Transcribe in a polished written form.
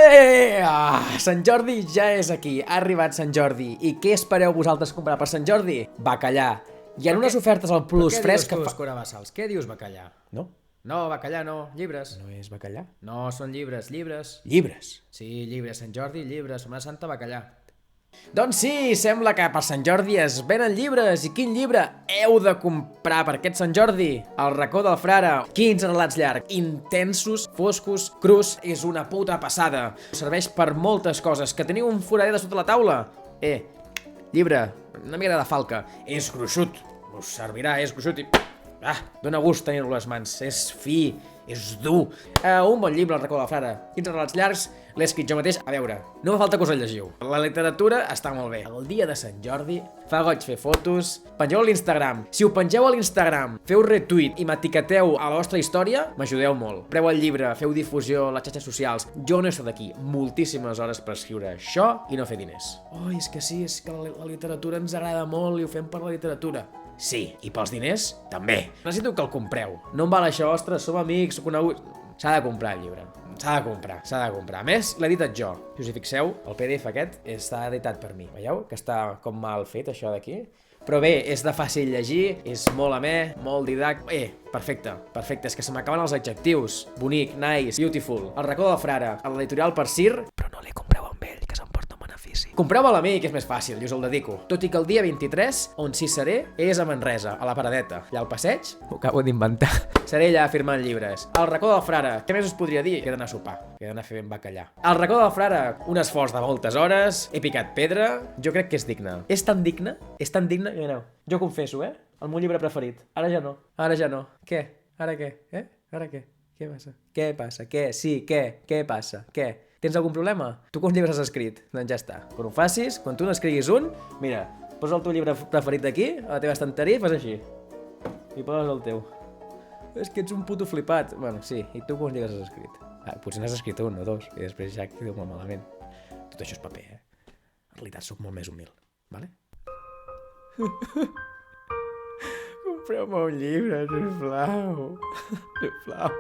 Sant Jordi ja és aquí, ha arribat Sant Jordi. I què espereu vosaltres comprar per Sant Jordi? Bacallà. Hi ha unes ofertes al Plus Fresc que fa... Escurabassals? Què dius bacallà? No? No, bacallà no, llibres. No és bacallà? No, són llibres, llibres. Llibres. Sí, llibres, Sant Jordi, llibres, Setmana Santa, bacallà. Doncs sí, sembla que per Sant Jordi es venen llibres. I quin llibre heu de comprar per aquest Sant Jordi? El racó del frare. 15 relats llargs, intensos, foscos, crus. És una puta passada. Serveix per moltes coses. Que teniu un forader de sota la taula? Llibre, una mica de falca. És gruixut. Us servirà, és gruixut i... dóna gust tenir-lo a les mans. És fi, és dur. Un bon llibre, el racó del frare. 15 relats llargs, l'he escrit jo mateix. A veure, no fa falta que us el llegiu. La literatura està molt bé. El dia de Sant Jordi fa goig fer fotos. Pengeu a l'Instagram. Si ho pengeu a l'Instagram, feu retweet i m'etiqueteu a la vostra història, m'ajudeu molt. Preu el llibre, feu difusió a les xarxes socials. Jo no he estat aquí moltíssimes hores per escriure això i no fer diners. És que sí, és que la literatura ens agrada molt i ho fem per la literatura. Sí, i pels diners, també. Necessito que el compreu. No em val això, ostres, som amics, coneguts... S'ha de comprar el llibre. S'ha de comprar. A més, l'he editat jo. Si us hi fixeu, el PDF aquest està editat per mi. Veieu? Que està com mal fet, això d'aquí. Però bé, és de fàcil llegir, és molt amè, molt didàctic... Perfecte. És que se m'acaben els adjectius. Bonic, nice, beautiful. El racó del frare, a l'editorial per Sir, però no li compreu amb ell, que s'emporta un benefici. Compreu-me'l a mi, que és més fàcil, i us el dedico. Tot i que el dia 23, on sí seré, és a Manresa, a la Paradeta. Allà al passeig, m'ho acabo d'inventar. Seré allà firmant llibres. El racó del frare, què més us podria dir? He d'anar a sopar, he d'anar a fer ben bacallà. El racó del frare, un esforç de moltes hores, he picat pedra, jo crec que és digne. És tan digne que mireu. Jo confesso, el meu llibre preferit. Ara ja no. Què? Ara què? Ara què? Què passa? Què passa? Què? Sí, què? Què passa? Què? Tens algun problema? Tu quants llibres has escrit? Doncs ja està. Quan ho facis, quan tu n'escriguis un, mira, posa el teu llibre preferit aquí, a la teva estanteria, i fas així. I poses el teu. És que ets un puto flipat. Bueno, sí, i tu quants llibres has escrit? Potser n'has escrit un o dos, i després ja quedo molt malament. Tot això és paper, En realitat sóc molt més humil, vale? Compreu-me un llibre, sisplau. Sisplau.